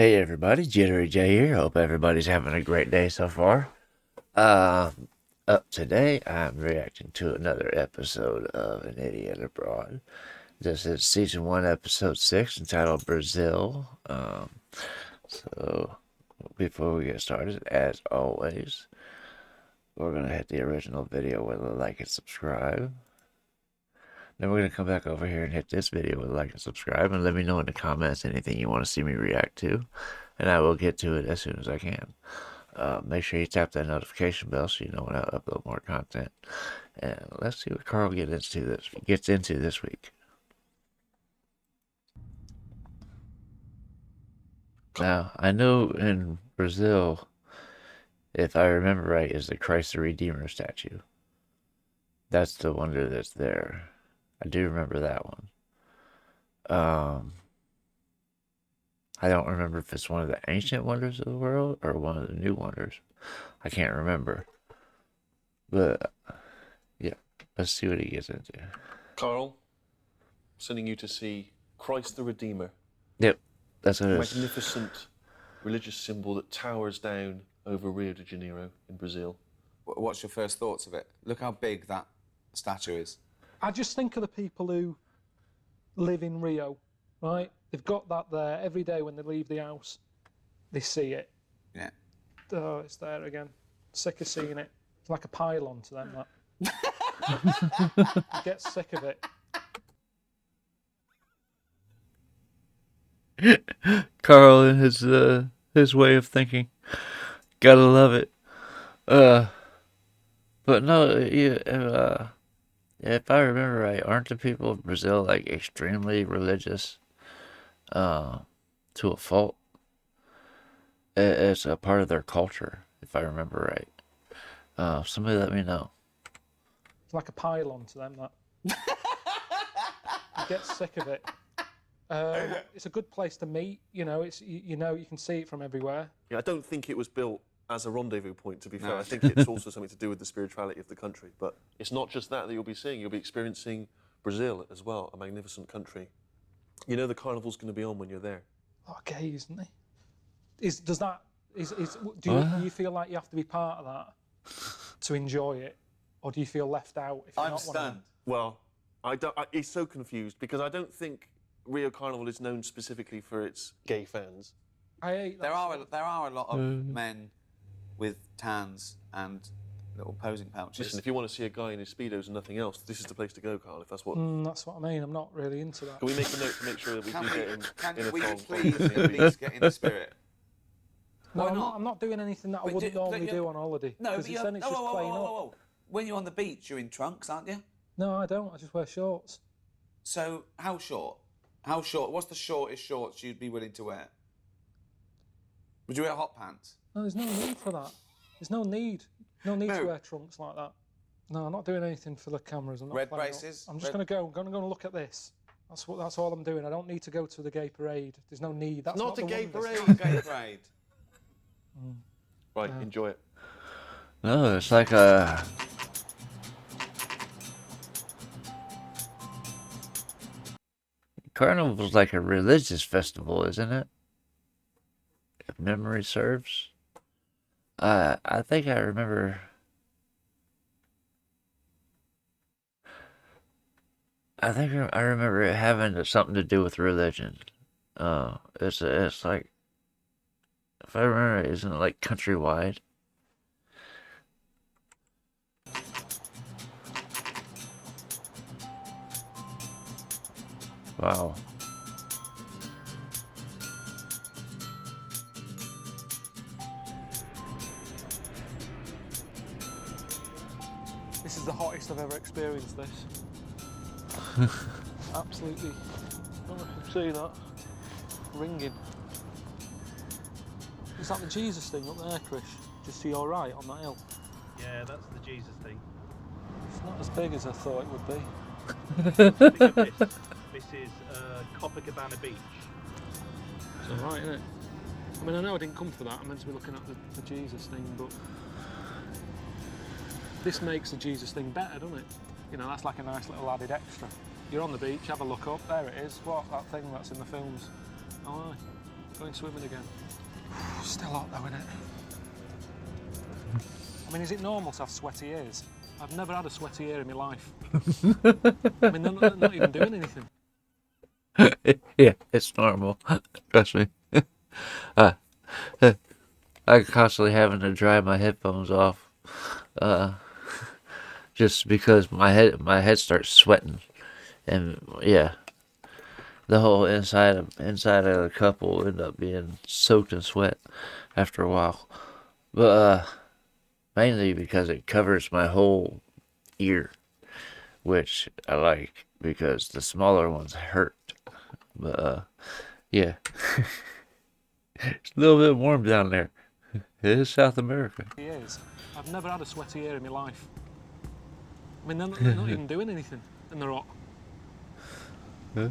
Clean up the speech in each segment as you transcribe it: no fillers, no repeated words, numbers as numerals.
Hey everybody, Jittery J here. Hope everybody's having a great day so far. Um, Up today, I'm reacting to another episode of An Idiot Abroad. This is season 1, episode 6, entitled Brazil. So before we get started, as always, we're gonna hit the original video with a like and subscribe. Then we're gonna come back over here and hit this video with a like and subscribe, and let me know in the comments anything you want to see me react to, and I will get to it as soon as I can. Make sure you tap that notification bell so you know when I upload more content. And let's see what Carl gets into this week. Now, I know in Brazil, if I remember right, is the Christ the Redeemer statue. That's the wonder that's there. I do remember that one. Um, I don't remember if it's one of the ancient wonders of the world or one of the new wonders. I can't remember. But yeah, let's see what he gets into. Carl, sending you to see Christ the Redeemer. Yep, that's what it is. Magnificent religious symbol that towers down over Rio de Janeiro in Brazil. What's your first thoughts of it? Look how big that statue is. I just think of the people who live in Rio, right? They've got that there every day when they leave the house. They see it. Yeah. Oh, it's there again. Sick of seeing it. It's like a pylon to them, that. I get sick of it. Carl and his way of thinking. Gotta love it. But no, if I remember right, aren't the people of Brazil like extremely religious? To a fault. It's a part of their culture, if I remember right. Somebody let me know. It's like a pylon to them, that. I get sick of it. It's a good place to meet. You know, you can see it from everywhere. Yeah, I don't think it was built as a rendezvous point, to be fair. I think it's also something to do with the spirituality of the country. But it's not just that you'll be seeing. You'll be experiencing Brazil as well, a magnificent country. You know the carnival's going to be on when you're there. Oh, gay, isn't he? Do you feel like you have to be part of that to enjoy it, or do you feel left out if you're I'm not stunned. one of them? Well, he's so confused because I don't think Rio Carnival is known specifically for its gay fans. I hate that. There are a lot of men with tans and little posing pouches. Listen, if you want to see a guy in his Speedos and nothing else, this is the place to go, Carl, if that's what... That's what I mean. I'm not really into that. Can we make a note to make sure that we do get in a we thong? please at least get in the spirit? No, Why not? I'm not doing anything that I wouldn't normally do on holiday. No, but then it's just playing up. When you're on the beach, you're in trunks, aren't you? No, I don't. I just wear shorts. So, how short? How short? What's the shortest shorts you'd be willing to wear? Would you wear hot pants? No, there's no need for that. There's no need. No need to wear trunks like that. No, I'm not doing anything for the cameras. I'm not Red playing braces? up. I'm just going to go and look at this. That's all I'm doing. I don't need to go to the gay parade. There's no need. That's Not the a gay wonder. parade. It's not a gay parade. Right, enjoy it. No, it's like a... Carnival's like a religious festival, isn't it? If memory serves. I think I remember... I think I remember it having something to do with religion. It's like... If I remember, isn't it like countrywide? Wow. This is the hottest I've ever experienced this. Absolutely. Oh, I can see that. Ringing. Is that the Jesus thing up there, Chris? Just see alright on that hill? Yeah, that's the Jesus thing. It's not as big as I thought it would be. Look at this. This is Copacabana Beach. It's alright, isn't it? I mean, I know I didn't come for that. I meant to be looking at the Jesus thing, but this makes the Jesus thing better, doesn't it? You know, that's like a nice little added extra. You're on the beach, have a look up. There it is. What, that thing that's in the films? Oh, aye. Going swimming again. Still hot though, isn't it? I mean, is it normal to have sweaty ears? I've never had a sweaty ear in my life. I mean, they're not even doing anything. Yeah, it's normal. Trust me. I'm constantly having to dry my headphones off, just because my head starts sweating, and yeah, the whole inside of the cup will end up being soaked in sweat after a while. But mainly because it covers my whole ear, which I like because the smaller ones hurt. But yeah, it's a little bit warm down there. It is South America. Ears. I've never had a sweaty ear in my life. I mean, they're not even doing anything, and they're hot. Huh?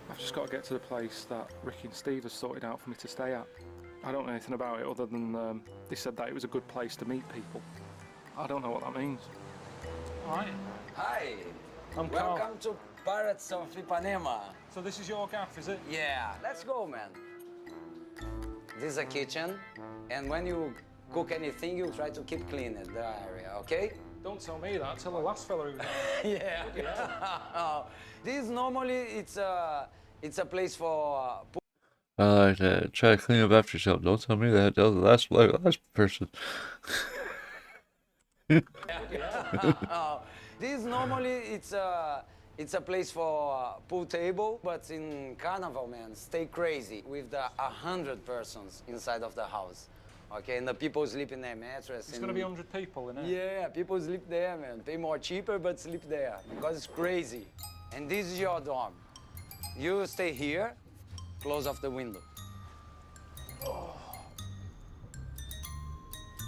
I've just got to get to the place that Ricky and Steve have sorted out for me to stay at. I don't know anything about it other than they said that it was a good place to meet people. I don't know what that means. All right. Hi. I'm Carl. Welcome to Pirates of Ipanema. So this is your gaff, is it? Yeah, let's go, man. This is a kitchen, and when you cook anything, you try to keep clean the area, okay? Don't tell me that. Tell the last fella who was Yeah. This normally it's a place for. I like that. Try to clean up after yourself. Don't tell me that. Tell the last person. This normally it's a place for pool table, but in Carnival, man, stay crazy with the 100 persons inside of the house. Okay, and the people sleep in their mattress. It's going to be 100 people in it. Yeah, people sleep there, man. Pay more cheaper, but sleep there because it's crazy. And this is your dorm. You stay here, close off the window.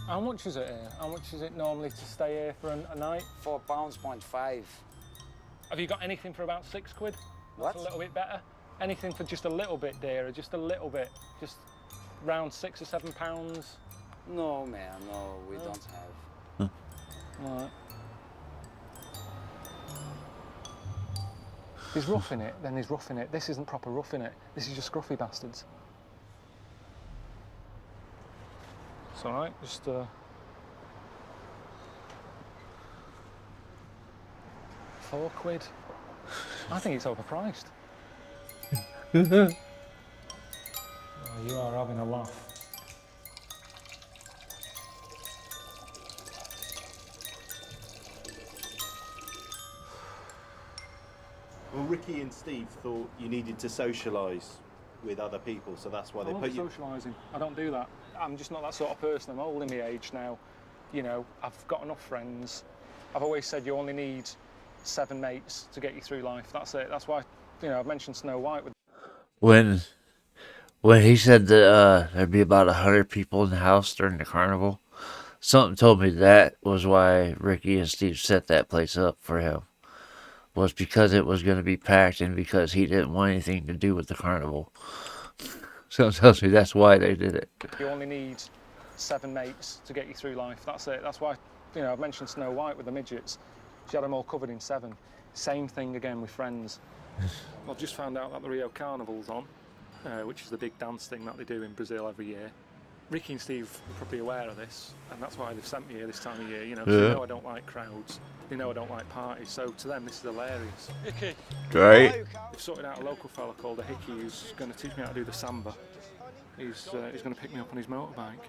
How much is it here? How much is it normally to stay here for a night? £4.5. Have you got anything for about £6? What? That's a little bit better. Anything for just a little bit dearer, just a little bit, just round £6 or £7? No, man, no, we don't have. All right. There's rough in it, then there's rough in it. This isn't proper rough in it. This is just scruffy bastards. It's all right, just £4. I think it's overpriced. Oh, you are having a laugh. Well, Ricky and Steve thought you needed to socialise with other people, so that's why they put you. Socialising. I don't do that. I'm just not that sort of person. I'm old in my age now. You know, I've got enough friends. I've always said you only need 7 mates to get you through life. That's it. That's why, you know, I've mentioned Snow White with. When he said that there'd be about 100 people in the house during the carnival, something told me that was why Ricky and Steve set that place up for him. Was because it was going to be packed and because he didn't want anything to do with the carnival. Something tells me that's why they did it. You only need 7 mates to get you through life. That's it. That's why, you know, I've mentioned Snow White with the midgets. She had them all covered in 7. Same thing again with friends. I've just found out that the Rio Carnival's on, which is the big dance thing that they do in Brazil every year. Ricky and Steve are probably aware of this, and that's why they've sent me here this time of year, you know, 'cause they know I don't like crowds, they know I don't like parties, so to them this is hilarious. Hickey. Right? They've sorted out a local fella called a Hickey who's going to teach me how to do the samba. He's going to pick me up on his motorbike.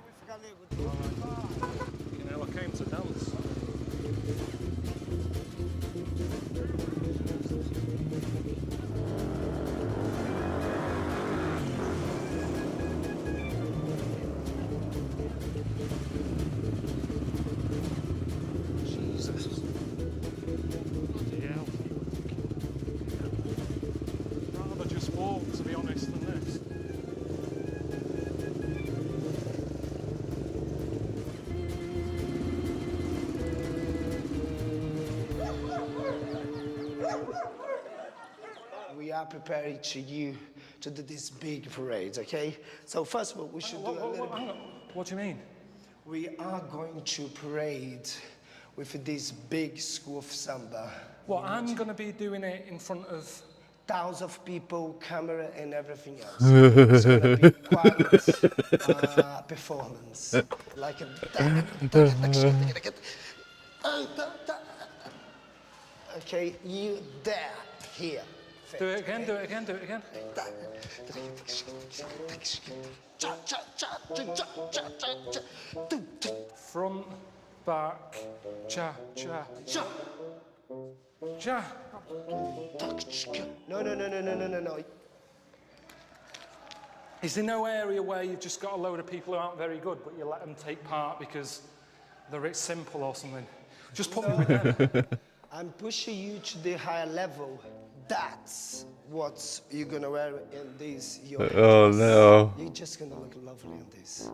You know, I came to dance. Jesus. Bloody hell. Rather just walk, to be honest, than this. We are preparing you to do this big parade, okay? So first of all, we should do a little Hang on. What do you mean? We are going to parade with this big school of samba. Well, I'm going to be doing it in front of thousands of people, camera and everything else. It's gonna be quite performance. Like a okay, you there, here. Do it again, do it again, do it again. Front, back, cha, cha, Cha. cha. No. Is there no area where you've just got a load of people who aren't very good, but you let them take part because they're simple or something? Just put me with them. I'm pushing you to the higher level. That's what you're gonna wear in this. Oh no. You're just gonna look lovely in this.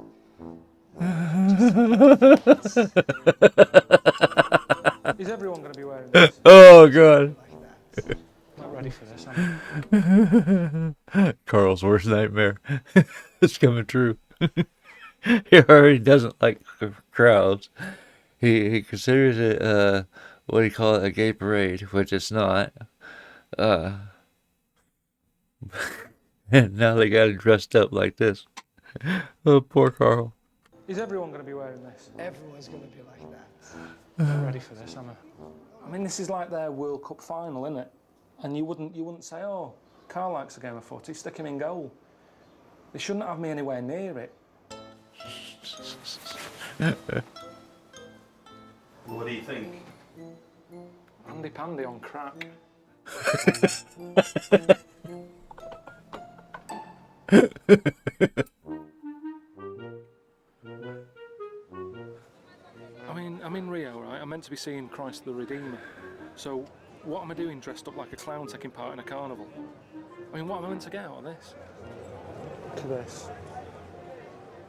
Is everyone going to be wearing this? Oh god. Not ready for this, am I? Carl's worst nightmare. It's coming true. He already doesn't like crowds. He considers it what do you call it, a gay parade, which it's not. And now they got it dressed up like this. Oh, poor Carl. Is everyone going to be wearing this? Everyone's gonna be like that. Not ready for this, am I? I mean, this is like their World Cup final, isn't it? And you wouldn't say, oh, Carl likes a game of footy, stick him in goal. They shouldn't have me anywhere near it. What do you think? Handy pandy on crack. I'm in Rio, right? I'm meant to be seeing Christ the Redeemer. So what am I doing dressed up like a clown taking part in a carnival? I mean, what am I meant to get out of this? Look at this.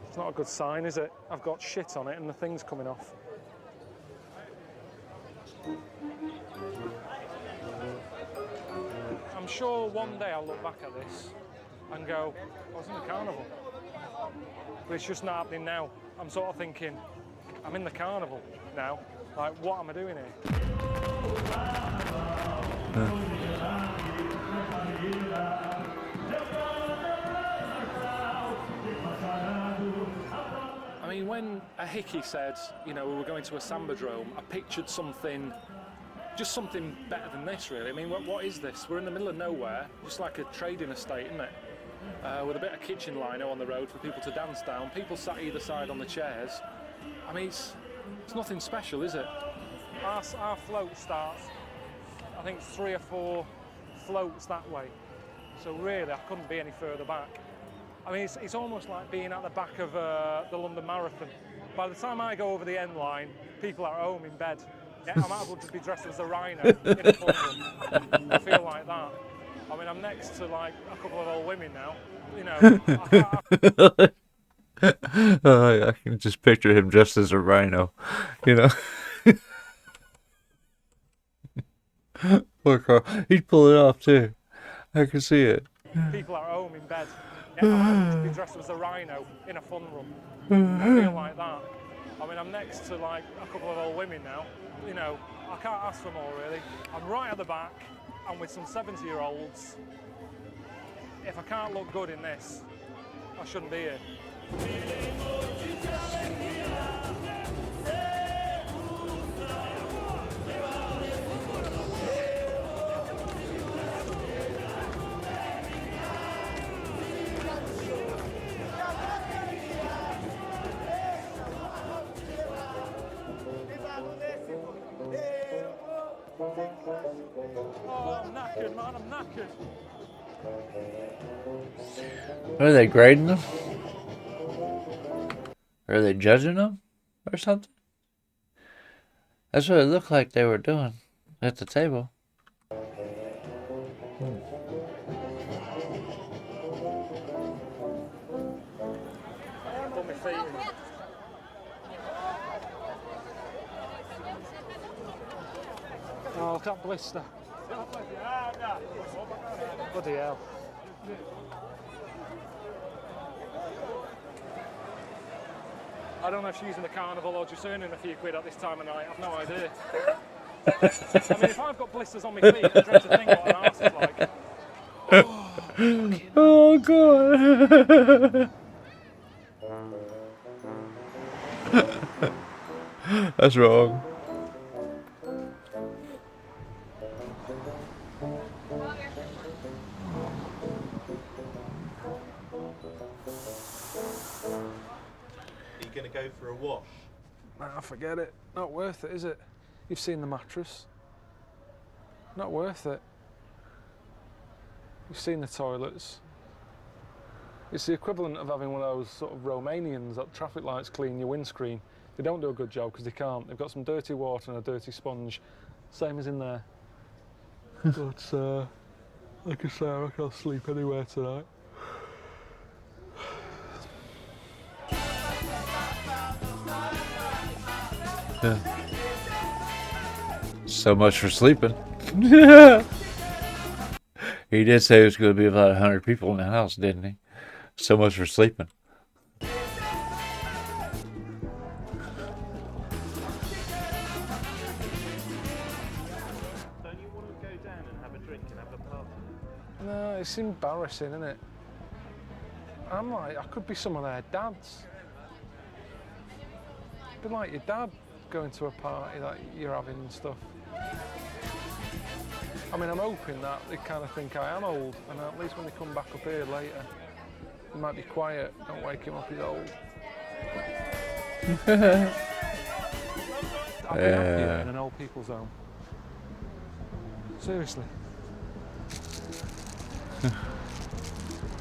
It's not a good sign, is it? I've got shit on it and the thing's coming off. I'm sure one day I'll look back at this and go, I was in the carnival. But it's just not happening now. I'm sort of thinking, I'm in the carnival now. Like, what am I doing here? I mean, when a hickey said, you know, we were going to a Sambadrome, I pictured something, just something better than this, really. I mean, what is this? We're in the middle of nowhere, just like a trading estate, isn't it? With a bit of kitchen lino on the road for people to dance down, people sat either side on the chairs. I mean, it's nothing special, is it? Our float starts, I think, 3 or 4 floats that way. So really, I couldn't be any further back. I mean, it's almost like being at the back of the London Marathon. By the time I go over the end line, people are at home in bed. Yeah, I might as well just be dressed as a rhino in a club. I feel like that. I mean, I'm next to like a couple of old women now. You know, I can just picture him dressed as a rhino, you know. Poor Carl. He'd pull it off too. I can see it. People are at home in bed. Yeah, I might as well just be dressed as a rhino in a fun run. I feel like that. I mean, I'm next to like a couple of old women now. You know, I can't ask for more really. I'm right at the back. I'm with some 70-year-olds. If I can't look good in this, I shouldn't be here. Oh, I'm knackered, man, I'm knackered. Are they grading them? Are they judging them or something? That's what it looked like they were doing at the table. Put my feet in. Oh, look at that blister. Bloody hell. I don't know if she's using the carnival or just earning a few quid at this time of night. I've no idea. I mean, if I've got blisters on my feet, I dread to think what an arse is like. Oh god. That's wrong. Are you going to go for a wash? Nah, forget it. Not worth it, is it? You've seen the mattress. Not worth it. You've seen the toilets. It's the equivalent of having one of those sort of Romanians that traffic lights clean your windscreen. They don't do a good job because they can't. They've got some dirty water and a dirty sponge. Same as in there. But, like I say, I reckon I'll sleep anywhere tonight. Yeah. So much for sleeping. He did say there's going to be about 100 people in the house, didn't he? So much for sleeping. Don't you want to go down and have a drink and have a party? No, it's embarrassing, isn't it? I'm like, I could be some of their dads. Be like your dad going to a party that you're having and stuff. I mean, I'm hoping that they kind of think I am old, and at least when they come back up here later, they might be quiet. Don't wake him up, he's old. I'd be happier in an old people's home. Seriously.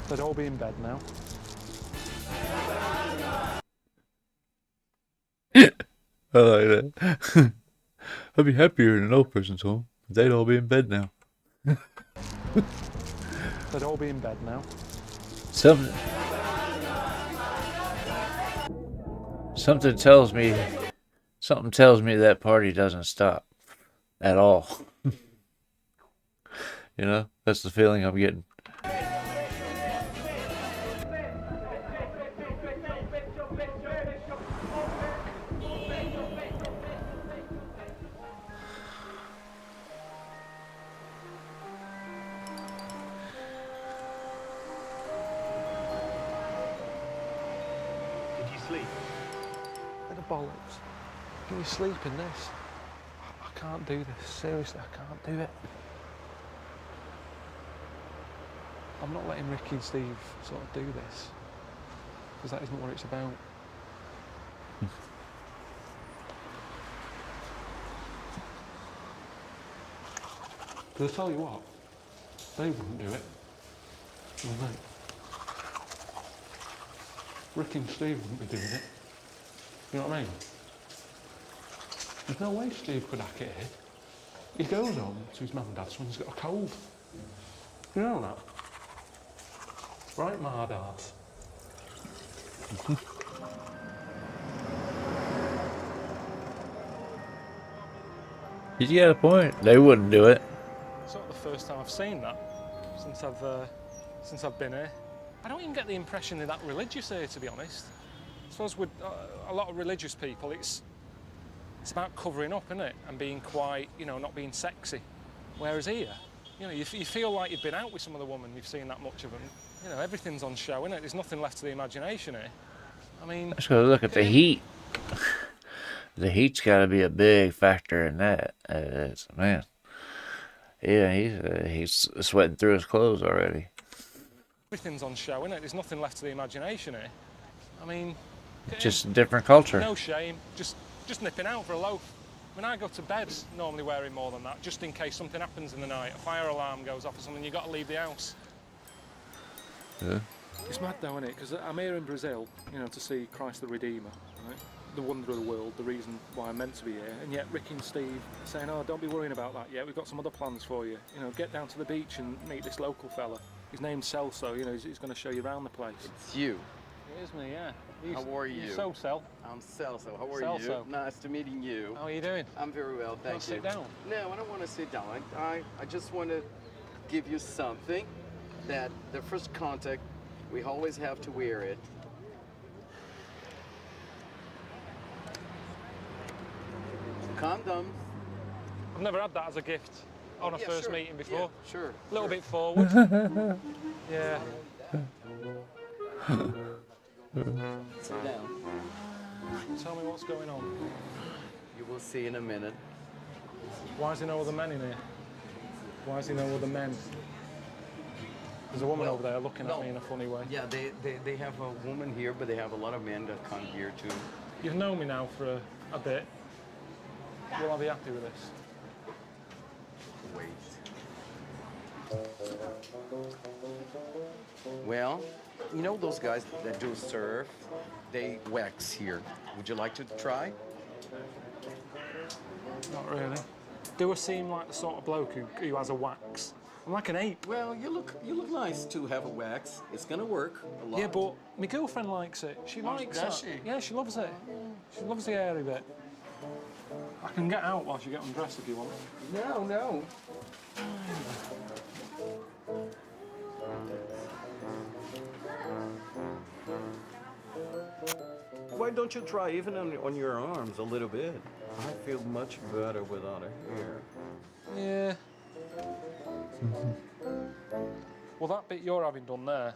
They'd all be in bed now. I like that. I'd be happier in an old person's home. They'd all be in bed now. They'd all be in bed now. Something tells me that party doesn't stop at all. You know, that's the feeling I'm getting. Bollocks. Can you sleep in this? I can't do this. Seriously, I can't do it. I'm not letting Ricky and Steve sort of do this, because that isn't what it's about. Because I tell you what, they wouldn't do it. Would they? Ricky and Steve wouldn't be doing it. You know what I mean? There's no way Steve could hack it here. He goes home to his mum and dad's when he's got a cold. You know that? Right, mad ass. You get a point. They wouldn't do it. It's not the first time I've seen that since I've been here. I don't even get the impression they're that religious here, to be honest. I suppose with a lot of religious people, it's about covering up, isn't it? And being quite, you know, not being sexy. Whereas here, you know, you feel like you've been out with some of the women, you've seen that much of them. You know, everything's on show, isn't it? There's nothing left to the imagination here. I mean... Let's go look at the heat. The heat's got to be a big factor in that. Man. Yeah, he's sweating through his clothes already. Everything's on show, isn't it? There's nothing left to the imagination here. I mean... Just a different culture. No shame, just nipping out for a loaf. When I go to bed, normally wearing more than that, just in case something happens in the night, a fire alarm goes off or something, you've got to leave the house. Yeah. It's mad though, isn't it? Because I'm here in Brazil, you know, to see Christ the Redeemer, right? The wonder of the world, the reason why I'm meant to be here. And yet Ricky and Steve are saying, oh, don't be worrying about that yet, we've got some other plans for you. You know, get down to the beach and meet this local fella. His name's Celso, you know, he's going to show you around the place. It's you. It is me, yeah. How are you? So, Cel. I'm Celso. How are Celso. you? Nice to meeting you. How are you doing? I'm very well, thank you. Sit down? No, I don't want to sit down. I just want to give you something that the first contact, we always have to wear it. Condoms. I've never had that as a gift on a first sure. meeting before. Yeah, sure. A little sure. bit forward. Yeah. Sit down. Tell me what's going on. You will see in a minute. Why is there no other men in here? Why is there no other men? There's a woman over there looking at me in a funny way. Yeah, they have a woman here, but they have a lot of men that come here too. You've known me now for a bit. Will I be happy with this? Wait. Well, you know those guys that do surf? They wax here. Would you like to try? Not really. Do I seem like the sort of bloke who has a wax? I'm like an ape. Well, you look nice to have a wax. It's gonna work a lot. Yeah, but my girlfriend likes it. She likes it. does she? Yeah, she loves it. She loves the hairy bit. I can get out whilst you get undressed if you want. No. Why don't you try even on your arms a little bit? I feel much better without a hair. Yeah. Well, that bit you're having done there,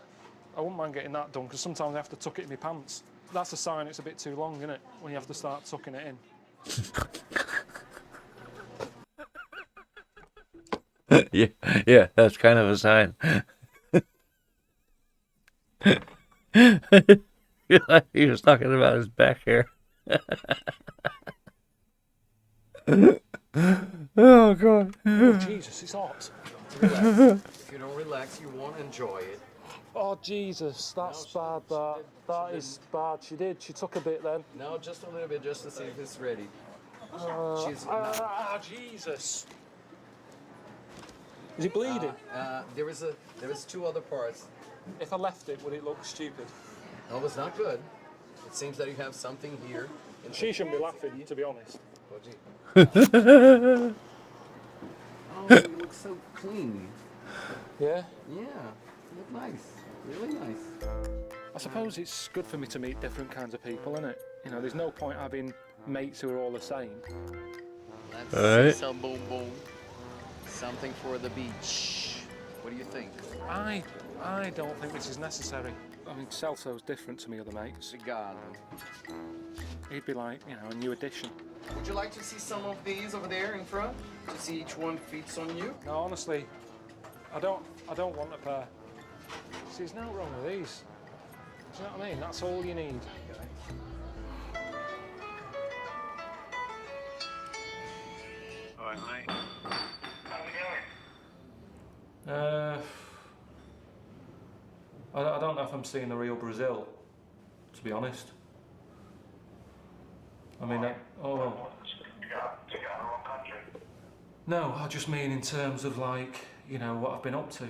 I wouldn't mind getting that done because sometimes I have to tuck it in my pants. That's a sign it's a bit too long, isn't it? When you have to start tucking it in. Yeah, that's kind of a sign. He was talking about his back hair. Oh, God. Oh, Jesus, it's hot. Relax. If you don't relax, you won't enjoy it. Oh, Jesus, that's bad, that is bad. She took a bit then. No, just a little bit, just to see if it's ready. Jesus. Is it bleeding? There is two other parts. If I left it, would it look stupid? No, it's not good. It seems that you have something here. She shouldn't be laughing, to be honest. Oh, gee. Oh, you look so clean. Yeah? Yeah, you look nice. Really nice. I suppose it's good for me to meet different kinds of people, isn't it? You know, there's no point having mates who are all the same. Let's Alright. see some boom boom. Something for the beach. What do you think? I don't think this is necessary. I mean, Celso's different to me other mates. God. He'd be like, you know, a new addition. Would you like to see some of these over there in front? To see each one fits on you? No, honestly, I don't want a pair. See, there's no wrong with these. Do you know what I mean? That's all you need. Alright, mate. How we I don't know if I'm seeing the real Brazil, to be honest. I mean, to get out of the wrong country? no, I just mean in terms of like, you know, what I've been up to.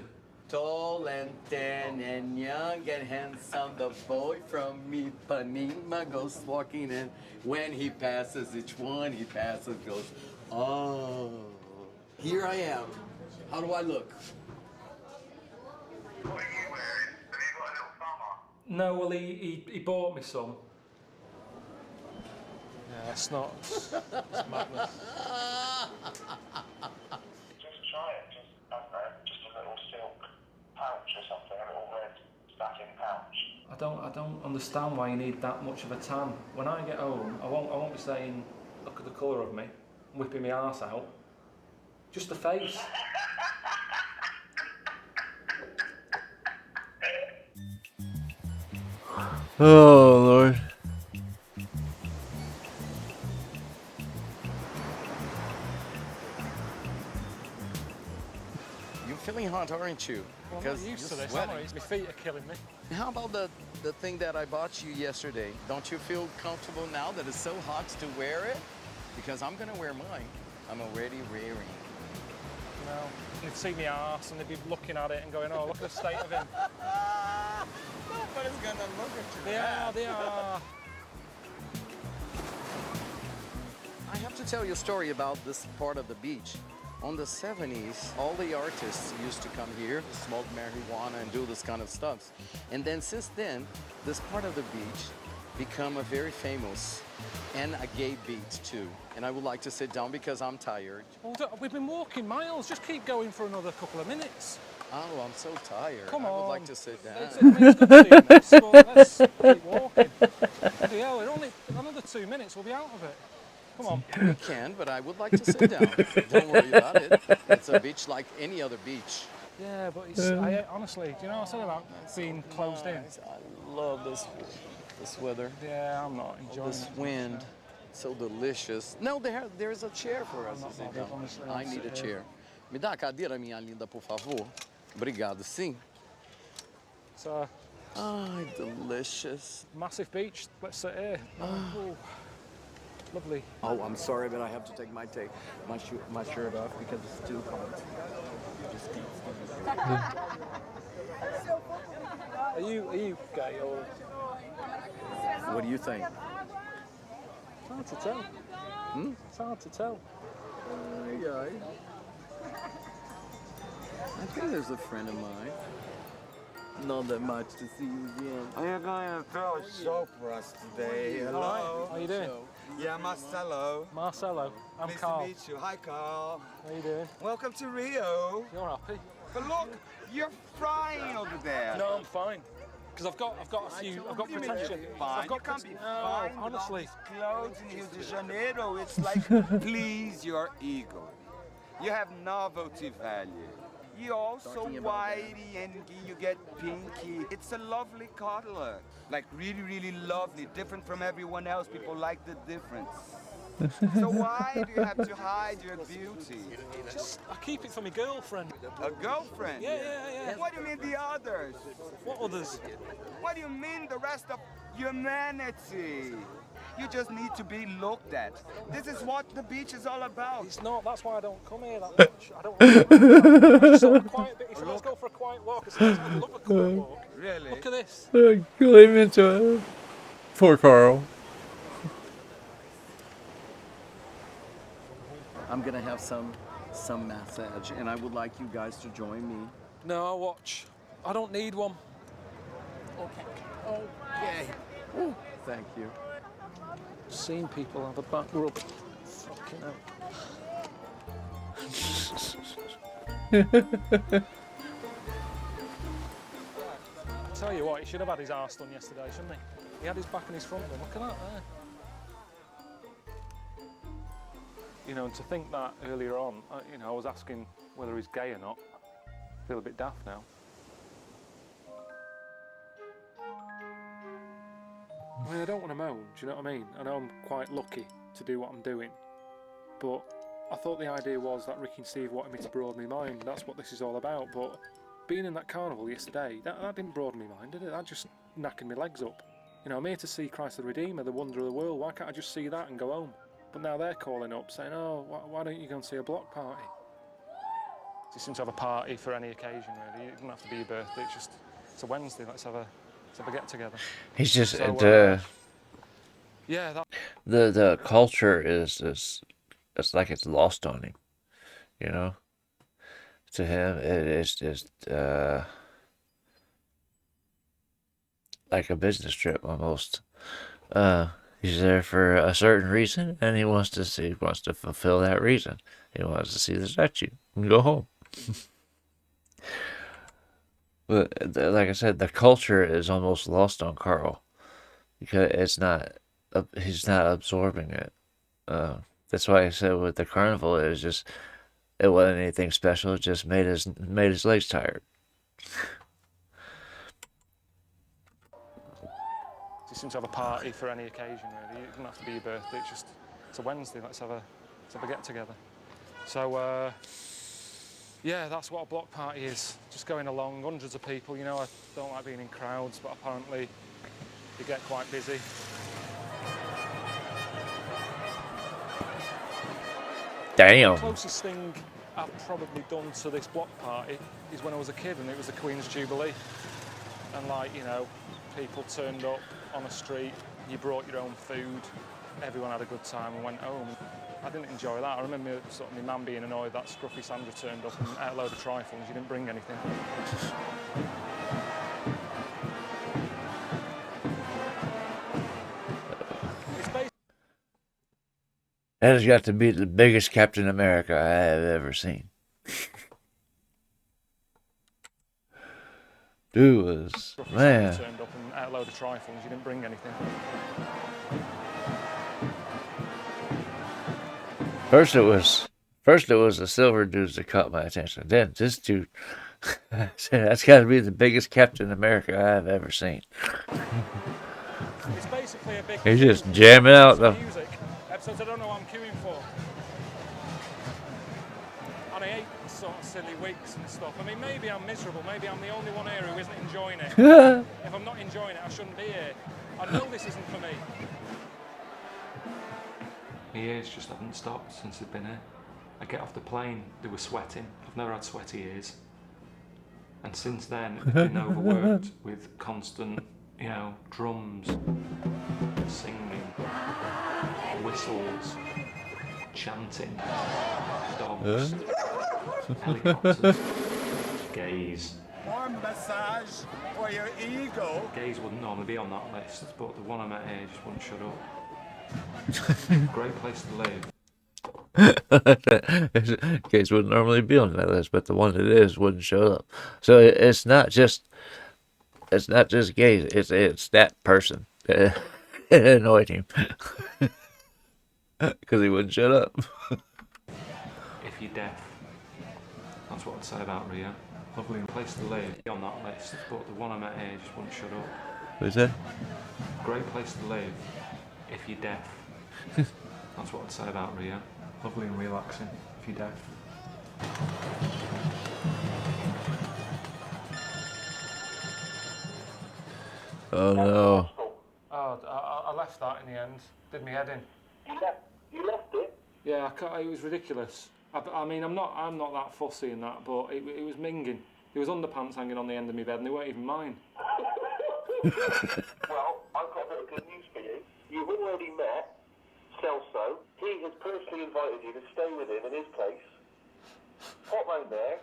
Tall and thin and young and handsome, the boy from Ipanema goes walking in. When he passes, each one he passes goes, oh, here I am. How do I look? What are you wearing? Have you got a little summer? No, well, he bought me some. Yeah, it's not. It's madness. Just try it. Just, I don't know, just a little silk pouch or something, a little red stacking pouch. I don't understand why you need that much of a tan. When I get home, I won't be saying, look at the colour of me, whipping my arse out. Just the face. Oh, Lord. You're feeling hot, aren't you? Well, I'm not used to this, am I? My feet are killing me. How about the thing that I bought you yesterday? Don't you feel comfortable now that it's so hot to wear it? Because I'm gonna wear mine. I'm already wearing. You know, they'd see my arse and they'd be looking at it and going, oh, look at the state of him. Nobody's gonna look at you. They are. I have to tell you a story about this part of the beach. On the 70s, all the artists used to come here, smoke marijuana and do this kind of stuff. And then since then, this part of the beach become a very famous and a gay beach too. And I would like to sit down because I'm tired. Well, we've been walking miles. Just keep going for another couple of minutes. Oh, I'm so tired. Come I would on. like to sit down. I mean, it's good seeing this, but let's keep walking. Bloody hell, we're only another 2 minutes, we'll be out of it. Come on. We can, but I would like to sit down. Don't worry about it. It's a beach like any other beach. Yeah, but it's, honestly, do you know what I said about being closed in? Nice. I love this weather. Yeah, I'm not enjoying This it. wind, so delicious. No, there's a chair for us. not to sit bothered, down. honestly, I I'll need a sit here. chair. Me dá a cadeira, minha linda, por favor. Obrigado, sim. It's a Ai, delicious. massive beach. Let's sit here. Oh, lovely. Oh, I'm sorry, but I have to take my shirt off because it's too hot. Are you gay or? What do you think? It's hard to tell. It's hard to tell. I think there's a friend of mine. Not that much to see you again. We are going to throw a show for us today. Hello. How you doing? Yeah, Marcelo. Marcelo. I'm Pleased Carl. to meet you. Hi, Carl. How you doing? Welcome to Rio. You're happy? But look, you're frying over there. No, I'm fine. Because I've got protection. Fine. I've got You can't be no, fine with all honestly. these clothes in Rio de Janeiro. It's like, please your ego. You have novelty value. You're also whitey and you get pinky. It's a lovely color. Like really, really lovely. Different from everyone else. People like the difference. So why do you have to hide your beauty? I keep it for my girlfriend. A girlfriend? Yeah. What do you mean the others? What others? What do you mean the rest of humanity? You just need to be looked at. This is what the beach is all about. It's not. That's why I don't come here that much. I don't like it. Just a quiet bit. He said, let's go for a quiet walk. I said, I love a quiet walk. Really? Look at this. Leave him into it. Poor Carl. I'm gonna have some massage, and I would like you guys to join me. No, I'll watch. I don't need one. Okay. Ooh, thank you. Seen people have a back rub. Fucking hell. Tell you what, he should have had his arse done yesterday, shouldn't he? He had his back and his front done. Look at that there. You know, and to think that earlier on, I was asking whether he's gay or not. I feel a bit daft now. I mean, I don't want to moan, do you know what I mean? I know I'm quite lucky to do what I'm doing, but I thought the idea was that Ricky and Steve wanted me to broaden my mind. That's what this is all about, but being in that carnival yesterday, that didn't broaden my mind, did it? That just knackered my legs up. You know, I'm here to see Christ the Redeemer, the wonder of the world. Why can't I just see that and go home? But now they're calling up saying, oh, why don't you go and see a block party? You seem to have a party for any occasion, really. It doesn't have to be your birthday, it's a Wednesday, let's have a get-together. He's just So, yeah, that... the culture is it's like it's lost on him, you know. To him, it is just like a business trip almost. He's there for a certain reason, and he wants to fulfill that reason. He wants to see the statue and go home. But like I said, the culture is almost lost on Carl because he's not absorbing it. That's why I said with the carnival, it wasn't anything special. It just made his legs tired. You seem to have a party for any occasion, really. It doesn't have to be your birthday, it's a Wednesday, let's have a get-together. So, yeah, that's what a block party is. Just going along, hundreds of people. You know, I don't like being in crowds, but apparently you get quite busy. Damn. The closest thing I've probably done to this block party is when I was a kid, and it was the Queen's Jubilee. And like, you know, people turned up on a street, you brought your own food, everyone had a good time and went home. I didn't enjoy that. I remember sort of my mum being annoyed that Scruffy Sandra turned up and ate a load of trifle and she didn't bring anything. That has got to be the biggest Captain America I have ever seen. Dude was, Roughly man. turned up and ate a load of trifles. You didn't bring anything. First it was the silver dudes that caught my attention. Then this dude, I said, that's got to be the biggest Captain America I've ever seen. It's basically a big. He's just jamming out the. Music episodes I don't know what I'm queuing for. And I hate sort of silly wigs and stuff. I mean, maybe I'm miserable. Maybe I'm the only one here who isn't enjoying it. If I'm not enjoying it, I shouldn't be here. I know this isn't for me. My ears just haven't stopped since they've been here. I get off the plane, they were sweating. I've never had sweaty ears. And since then, they've been overworked with constant, you know, drums, singing, whistles, chanting, dogs, helicopters, gays. More massage for your ego. Gays wouldn't normally be on that list, but the one I met here just wouldn't shut up. Great place to live. Gays wouldn't normally be on that list, but the one that is wouldn't show up. So it's not just gays. It's that person. It annoyed him because he wouldn't shut up. If you're deaf, that's what I'd say about Rio. Lovely place to live on that list, but the one I met here just wouldn't shut up. What's that? Great place to live if you're deaf. That's what I'd say about Rio. Lovely and relaxing if you're deaf. Oh no. Oh, I left that in the end. Did me head in. You left it? Yeah, it was ridiculous. I mean, I'm not that fussy in that, but it was minging. There was underpants hanging on the end of my bed, and they weren't even mine. Well, I've got a bit of good news for you. You've already met Celso. He has personally invited you to stay with him in his place. Pop round there,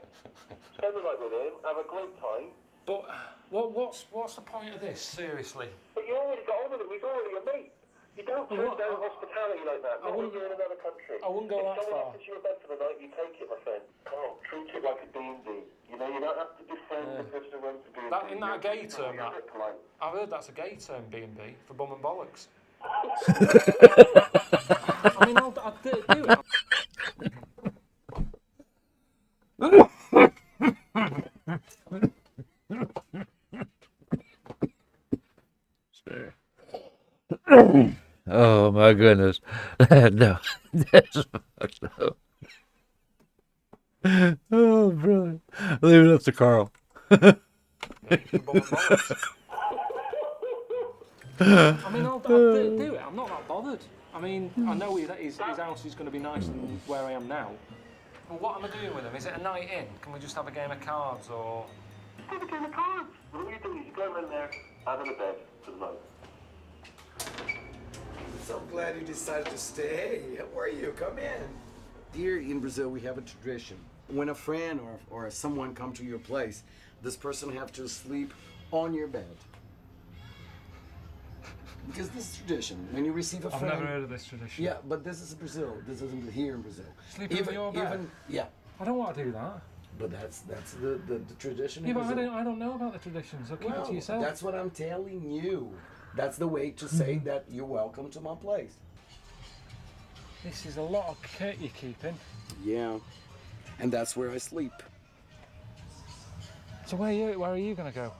spend the night with him, have a great time. But what's the point of this? Seriously. But you already got on with him. He's already a mate. You don't turn down hospitality like that. Not when you're in another country. I wouldn't go that If someone far. offers you a bed for the night, you take it, my friend. Come on, treat it like a D&D. You know, you don't have to defend the person who runs the D&D. Isn't that a gay term, that? Polite. I've heard that's a gay term, B&B, for bum and bollocks. I mean, I'll do it. Oh my goodness. No, that's fucked up. Oh, brilliant. Leave it up to Carl. I mean, I'll do it. I'm not that bothered. I mean, I know his house is going to be nicer than where I am now. Well, what am I doing with him? Is it a night in? Can we just have a game of cards, or...? Have a game of cards. What you do is you go in there, out of the bed for the night. So glad you decided to stay. How are you? Come in. Here in Brazil, we have a tradition. When a friend or someone come to your place, this person have to sleep on your bed. Because this is tradition. When you receive a friend... I've never heard of this tradition. Yeah, but this is Brazil. This isn't here in Brazil. Sleeping on your bed? Yeah. I don't want to do that. But that's the tradition Yeah, in but Brazil. I don't know about the tradition, so keep it to yourself. That's what I'm telling you. That's the way to say that you're welcome to my place. This is a lot of kit you're keeping. Yeah. And that's where I sleep. So where are you going to go?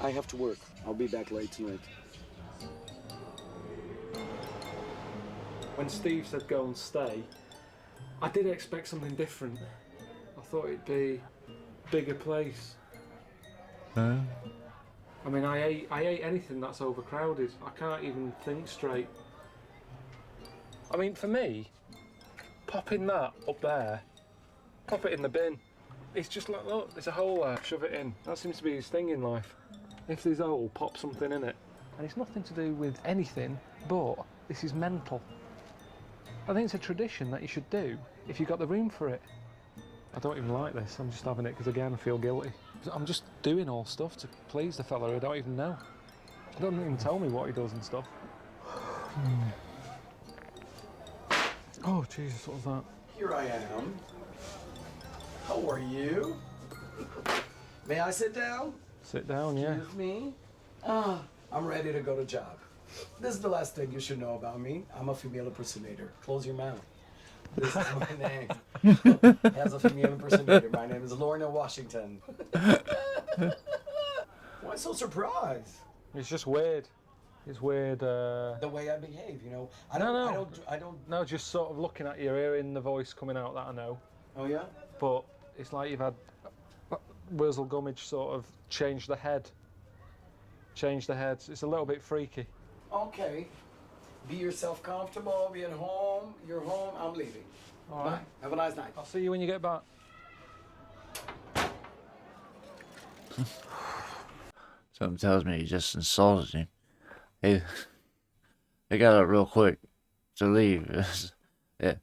I have to work. I'll be back late tonight. When Steve said go and stay, I did expect something different. I thought it'd be a bigger place. I mean, I hate anything that's overcrowded. I can't even think straight. I mean, for me, popping that up there, pop it in the bin. It's just like, look, there's a hole there, shove it in. That seems to be his thing in life. If there's a hole, pop something in it. And it's nothing to do with anything, but this is mental. I think it's a tradition that you should do if you've got the room for it. I don't even like this, I'm just having it because again I feel guilty. I'm just doing all stuff to please the fella who I don't even know. He doesn't even tell me what he does and stuff. Oh Jesus, what was that? Here I am. How are you? May I sit down? Sit down, yeah. Excuse me? I'm ready to go to job. This is the last thing you should know about me. I'm a female impersonator. Close your mouth. This is my name. As a female impersonator, my name is Lorna Washington. Why so surprised? It's just weird. It's weird. The way I behave, you know. I don't. No, just sort of looking at you, hearing the voice coming out that I know. Oh yeah. But it's like you've had Wurzel Gummidge sort of change the head. Change the head. It's a little bit freaky. Okay. Be yourself comfortable. Be at home. You're home. I'm leaving. All Bye. right. Have a nice night. I'll see you when you get back. Something tells me he just insulted him. He got up real quick to leave. Yeah.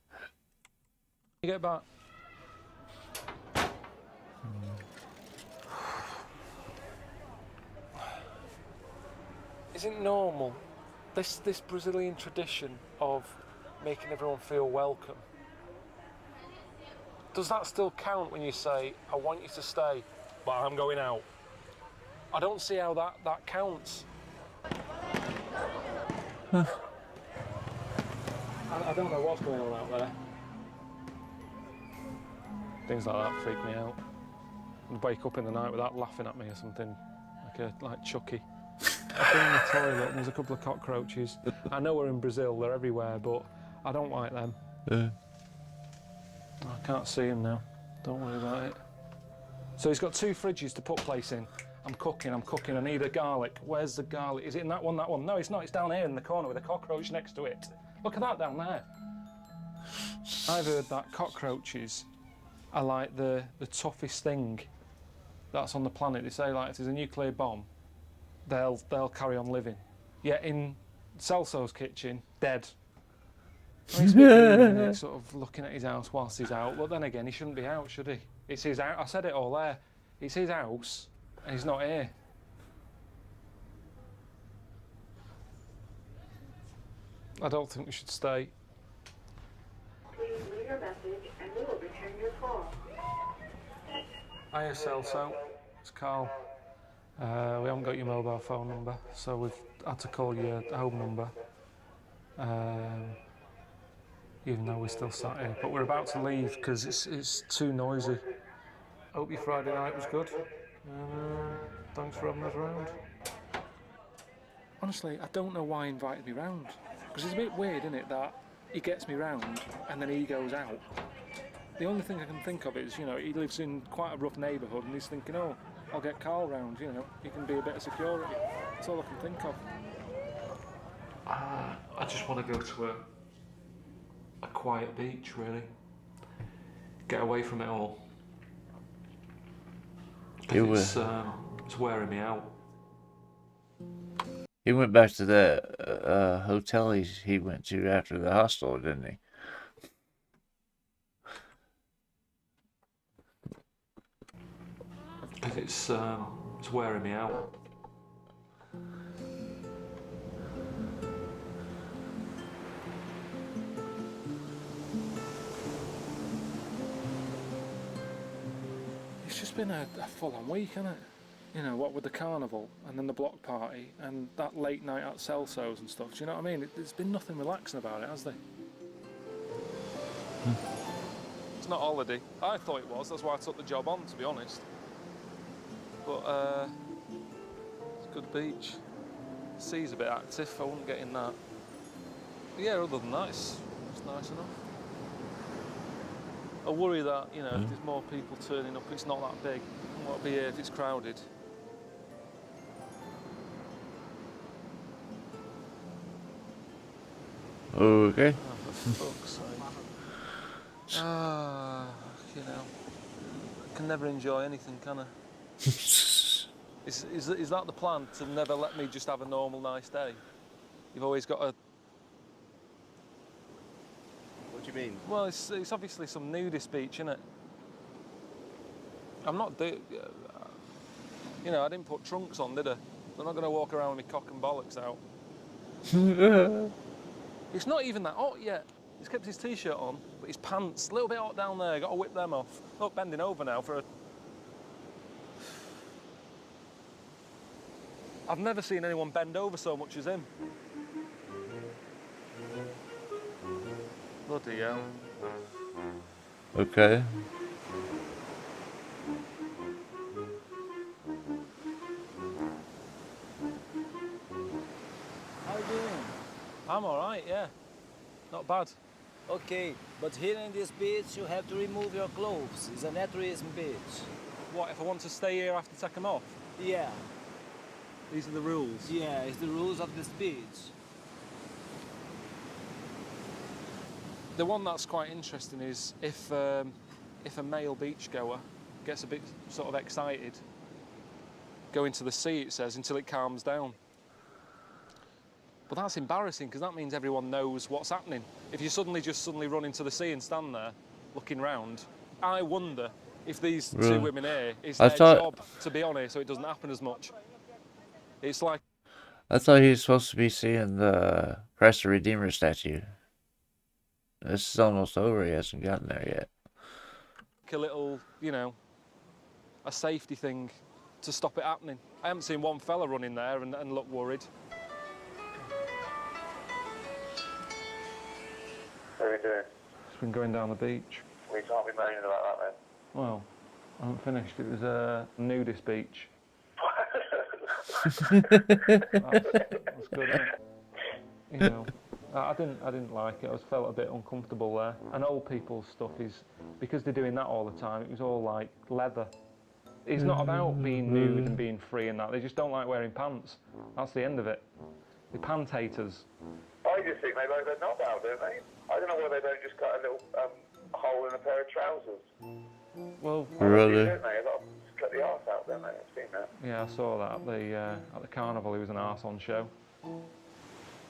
You get back. Isn't normal this Brazilian tradition of making everyone feel welcome? Does that still count when you say, I want you to stay, but I'm going out? I don't see how that counts. I don't know what's going on out there. Things like that freak me out. I'd wake up in the night with that laughing at me or something, like Chucky. I've been in the toilet and there's a couple of cockroaches. I know we're in Brazil, they're everywhere, but I don't like them. I can't see them now. Don't worry about it. So he's got 2 fridges to put place in. I'm cooking, I need a garlic. Where's the garlic? Is it in that one, No, it's not, it's down here in the corner with a cockroach next to it. Look at that down there. I've heard that cockroaches are like the toughest thing that's on the planet. They say, like, if there's a nuclear bomb, they'll carry on living. Yet in Celso's kitchen, dead. I mean, he's been sort of looking at his house whilst he's out, but then again, he shouldn't be out, should he? It's his house. I said it all there. It's his house, and he's not here. I don't think we should stay. Please leave your message and we will return your call. Hiya, Celso. It's Carl. We haven't got your mobile phone number, so we've had to call your home number. Even though we're still sat here, but we're about to leave because it's too noisy. Hope your Friday night was good. Thanks for having us round. Honestly, I don't know why he invited me round. Because it's a bit weird, isn't it, that he gets me round and then he goes out. The only thing I can think of is, you know, he lives in quite a rough neighbourhood and he's thinking, oh, I'll get Carl round, you know, he can be a bit of security. That's all I can think of. I just want to go to a quiet beach, really. Get away from it all. It's wearing me out. He went back to that hotel he went to after the hostel, didn't he? Because it's wearing me out. It's just been a full-on week, hasn't it? You know, what with the carnival and then the block party and that late night at Celso's and stuff. Do you know what I mean? There's been nothing relaxing about it, has there? It's not holiday. I thought it was. That's why I took the job on, to be honest. But it's a good beach. Sea's a bit active. I wouldn't get in that. But yeah, other than that, it's nice enough. I worry that, you know, if there's more people turning up, it's not that big. I won't be here if it's crowded. Okay. Oh, for fuck's sake. You know, I can never enjoy anything, can I? Is that the plan, to never let me just have a normal, nice day? You've always got to... What do you mean? Well, it's obviously some nudist beach, isn't it? I'm not you know, I didn't put trunks on, did I? I'm not going to walk around with my cock and bollocks out. It's not even that hot yet. He's kept his t-shirt on, but his pants, a little bit hot down there, got to whip them off. Look, bending over now for a... I've never seen anyone bend over so much as him. Bloody hell. Okay. How are you doing? I'm all right, yeah. Not bad. Okay, but here in this beach you have to remove your clothes. It's a naturism beach. What, if I want to stay here, I have to take them off? Yeah. These are the rules? Yeah, it's the rules of this beach. The one that's quite interesting is if a male beachgoer gets a bit sort of excited, go into the sea, it says, until it calms down. But that's embarrassing because that means everyone knows what's happening. If you suddenly run into the sea and stand there looking round, I wonder if these two women here, it's their job to be on here so it doesn't happen as much. It's like... I thought he was supposed to be seeing the Christ the Redeemer statue. This is almost over. He hasn't gotten there yet. a little, you know, a safety thing to stop it happening. I haven't seen one fella run in there and look worried. What are we doing? Just been going down the beach. We can't be moaning about that then. Well, I haven't finished. It was a nudist beach. That's good, isn't it? You know, I didn't like it. I felt a bit uncomfortable there. And old people's stuff is, because they're doing that all the time, it was all like leather. It's not about being nude and being free and that. They just don't like wearing pants. That's the end of it. They're pant haters. I just think they like their knob out, don't they? I don't know why they don't just cut a little hole in a pair of trousers. Well, really? Don't they? A lot of them just cut the arse out, don't they? I've seen that. Yeah, I saw that at the carnival. He was an arse-on show. I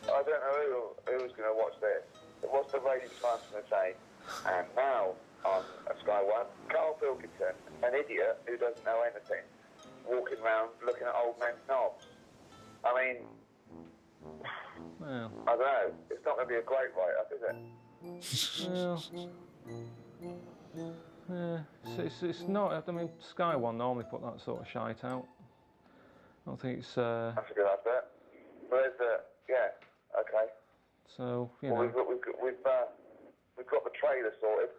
don't know who's going to watch this. What's the rating times going to say? And now on Sky One, Carl Pilkington, an idiot who doesn't know anything, walking around looking at old men's knobs. I mean, Well, I don't know. It's not going to be a great write-up, is it? it's not. I mean, Sky One normally put that sort of shite out. I don't think it's. That's a good advert. But there's the okay. So you Well, know. we've got the trailer sorted.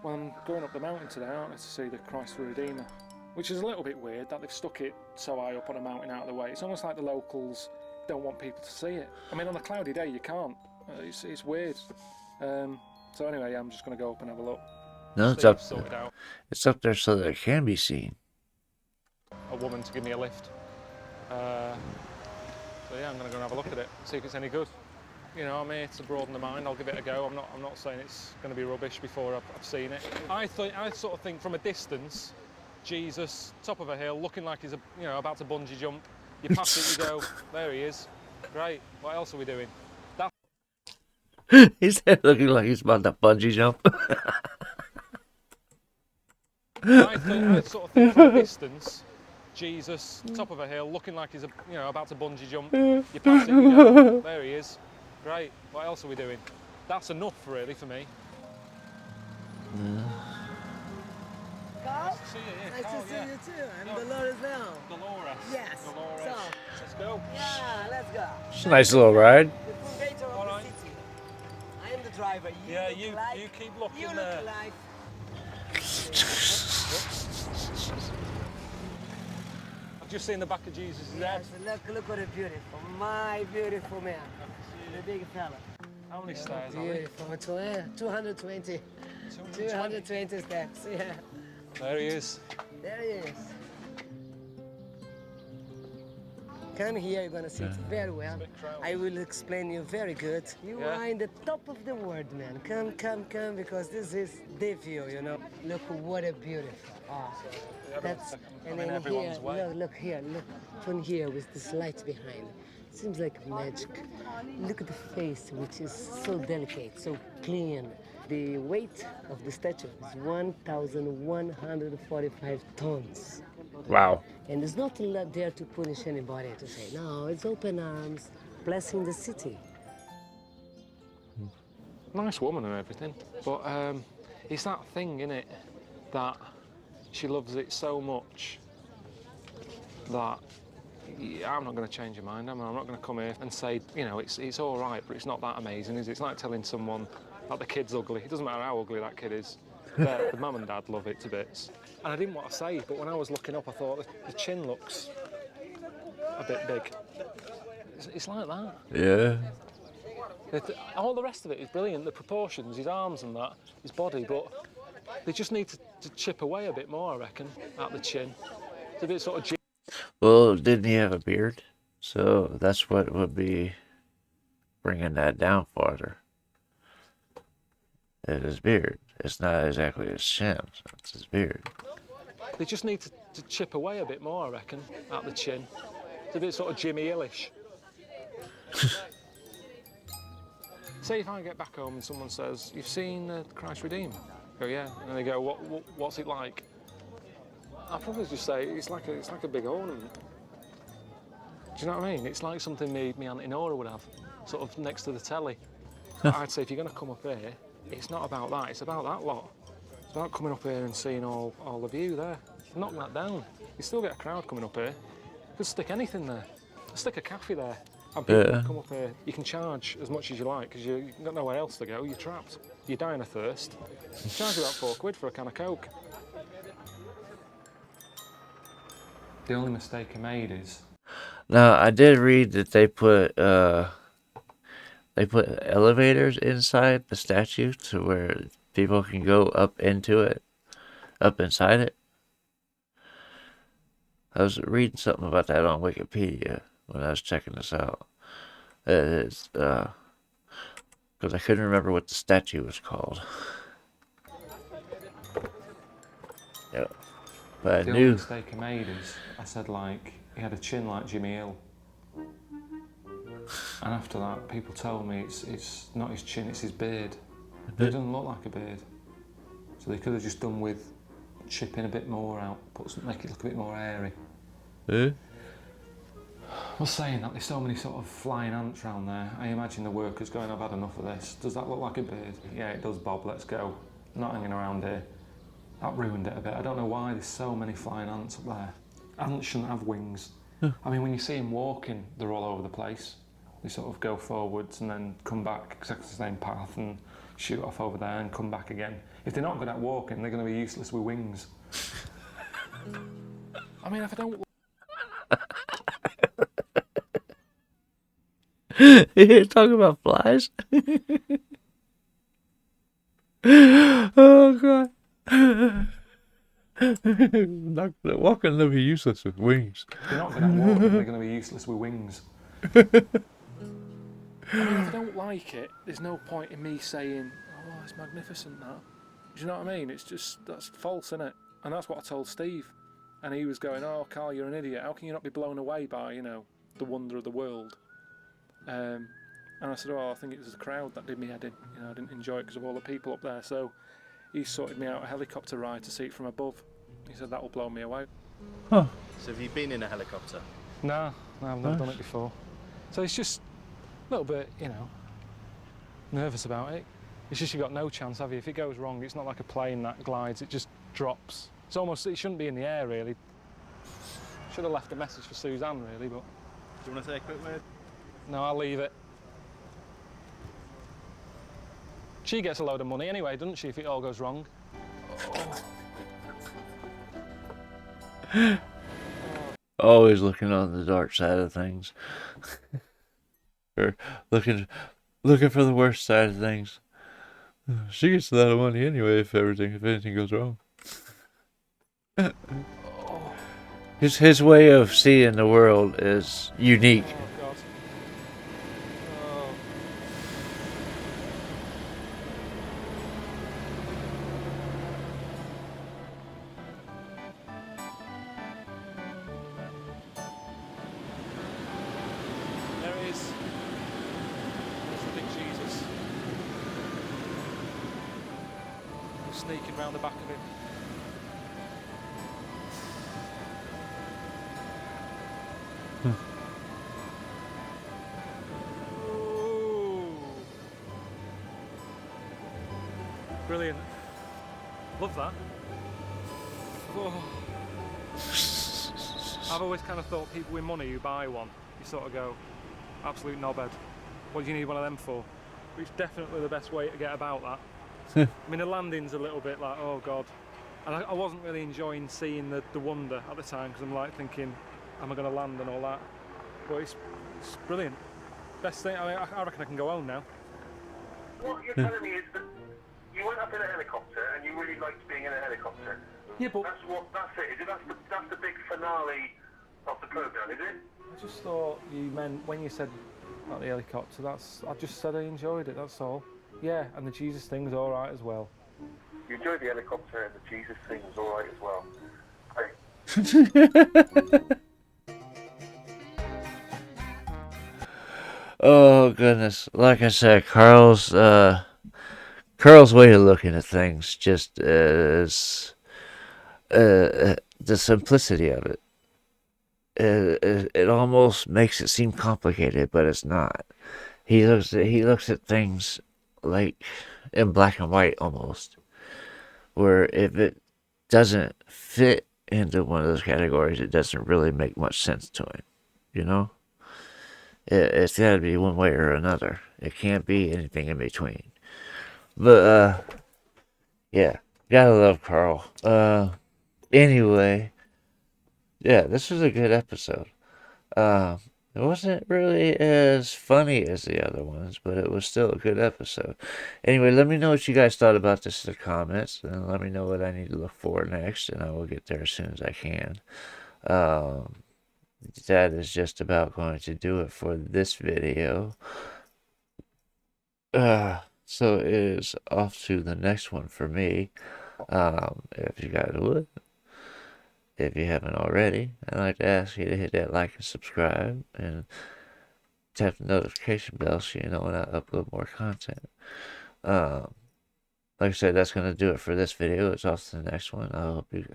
Well, I'm going up the mountain today, aren't I, to see the Christ the Redeemer, which is a little bit weird that they've stuck it so high up on a mountain out of the way. It's almost like the locals don't want people to see it. I mean, on a cloudy day you can't. It's weird. So anyway, I'm just going to go up and have a look. No, it's up. It's up there so that it can be seen. A woman to give me a lift. So yeah, I'm going to go and have a look at it, see if it's any good. You know, I'm here to broaden the mind. I'll give it a go. I'm not saying it's going to be rubbish before I've seen it. I sort of think from a distance, Jesus, top of a hill, looking like he's about to bungee jump. You pass it, you go, there he is. Great. What else are we doing? He's looking like he's about to bungee jump. I sort of think from a distance, Jesus, top of a hill, looking like he's about to bungee jump. You pass it, you go, there he is. Great. What else are we doing? That's enough, really, for me. Carl? Nice to see you. Yeah, Nice Carl, to see yeah. you too. I'm Dolores now. Dolores. Yes. Dolores. So, Let's go. yeah, let's go. It's a nice little ride. The full gator of the city. I am the driver. You keep looking you there. look like. I've just seen the back of Jesus' head. Yes, look what a beautiful, my beautiful man. The big fella. How many stairs are we? Beautiful. 220. 220 steps, yeah. There he is. There he is. Come here, you're gonna see it very well. I will explain you very good. You are in the top of the world, man. Come, because this is the view, you know. Look what a beautiful. That's and then here, look here, look from here with this light behind. Seems like magic. Look at the face, which is so delicate, so clean. The weight of the statue is 1,145 tons. Wow. And it's not there to punish anybody, to say, no, it's open arms, blessing the city. Nice woman and everything, but It's that thing, innit, that she loves it so much that I'm not going to change your mind. I'm not going to come here and say, you know, it's all right, but it's not that amazing, is it? It's like telling someone that the kid's ugly. It doesn't matter how ugly that kid is. The mum and dad love it to bits. And I didn't want to say, but when I was looking up, I thought the chin looks a bit big. It's like that. Yeah. All the rest of it is brilliant. The proportions, his arms and that, his body, but they just need to chip away a bit more, I reckon, at the chin. It's a bit sort of. Well, didn't he have a beard? So that's what would be bringing that down farther. It's his beard. It's not exactly his chin. It's his beard. They just need to chip away a bit more, I reckon, at the chin. It's a bit sort of Jimmy Hill-ish. Say if I get back home and someone says, "You've seen Christ Redeemer?" I go, "Yeah," and they go, "What's it like?" I'll probably just say it's like a big ornament. Do you know what I mean? It's like something me Auntie Nora would have, sort of next to the telly. I'd say if you're going to come up here, it's not about that. It's about that lot. It's about coming up here and seeing all the view there. Knock that down. You still get a crowd coming up here. You could stick anything there. Stick a cafe there. And people come up here. You can charge as much as you like because you've got nowhere else to go. You're trapped. You're dying of thirst. Charge about £4 for a can of Coke. The only mistake I made is. Now I did read that they put elevators inside the statue to where people can go up into it, up inside it. I was reading something about that on Wikipedia when I was checking this out. It's because I couldn't remember what the statue was called. Yeah, but The I only knew. mistake I made is I said like he had a chin like Jimmy Hill. And after that, people told me it's not his chin, it's his beard. It doesn't look like a beard. So they could have just done with chipping a bit more out, make it look a bit more airy. Eh? I was saying that there's so many sort of flying ants around there. I imagine the workers going, "I've had enough of this. Does that look like a beard?" "Yeah, it does, Bob, let's go. Not hanging around here." That ruined it a bit. I don't know why there's so many flying ants up there. Ants shouldn't have wings. I mean, when you see them walking, they're all over the place. They sort of go forwards and then come back exactly the same path and shoot off over there and come back again. If they're not good at walking, they're going to be useless with wings. I mean, if I don't... You're talking about flies? Oh, God. Not gonna walk and they'll be useless with wings. If they're not good at walking, they're going to be useless with wings. I mean, if I don't like it, there's no point in me saying, "Oh, it's magnificent, that." Do you know what I mean? It's just, that's false, isn't it? And that's what I told Steve. And he was going, "Oh, Carl, you're an idiot. How can you not be blown away by, you know, the wonder of the world?" And I said, "Oh, I think it was the crowd that did me head in. You know, I didn't enjoy it because of all the people up there." So he sorted me out a helicopter ride to see it from above. He said that will blow me away. Huh. So have you been in a helicopter? No, I've never done it before. So it's just a little bit, you know, nervous about it. It's just you've got no chance, have you? If it goes wrong, it's not like a plane that glides, it just drops. It's almost, it shouldn't be in the air, really. Should have left a message for Suzanne, really, but... Do you want to say a quick word? No, I'll leave it. She gets a load of money anyway, doesn't she, if it all goes wrong? Always looking on the dark side of things. Or looking for the worst side of things. She gets a lot of money anyway if anything goes wrong. His way of seeing the world is unique. Oh, God. Oh. There it is. There's the big Jesus. I'm sneaking round the back of him. Ooh. Brilliant. Love that. Oh. I've always kind of thought people with money who buy one, you sort of go, absolute knobhead. What do you need one of them for? But it's definitely the best way to get about that. I mean, the landing's a little bit like, oh God. And I wasn't really enjoying seeing the wonder at the time, because I'm like thinking, am I going to land and all that? But it's brilliant. Best thing, I mean, I reckon I can go home now. What you're telling me is that you went up in a helicopter and you really liked being in a helicopter. Yeah, but that's it. Is it? That's the big finale of the program, is it? I just thought you meant when you said about the helicopter. I just said I enjoyed it. That's all. Yeah, and the Jesus thing's all right as well. You enjoyed the helicopter and the Jesus thing was all right as well. Great. Oh goodness! Like I said, Carl's way of looking at things just is the simplicity of it. It almost makes it seem complicated, but it's not. He looks at things like in black and white almost, where if it doesn't fit into one of those categories, it doesn't really make much sense to him, you know? It's got to be one way or another. It can't be anything in between. But, yeah, gotta love Carl. Anyway, yeah, this was a good episode. It wasn't really as funny as the other ones, but it was still a good episode. Anyway, let me know what you guys thought about this in the comments, and let me know what I need to look for next, and I will get there as soon as I can. That is just about going to do it for this video. So it is off to the next one for me. If you guys would. If you haven't already, I'd like to ask you to hit that like and subscribe and tap the notification bell so you know when I upload more content. Like I said, that's going to do it for this video. It's off to the next one. I hope you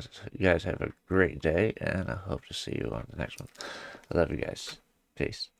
guys have a great day, and I hope to see you on the next one. I love you guys. Peace.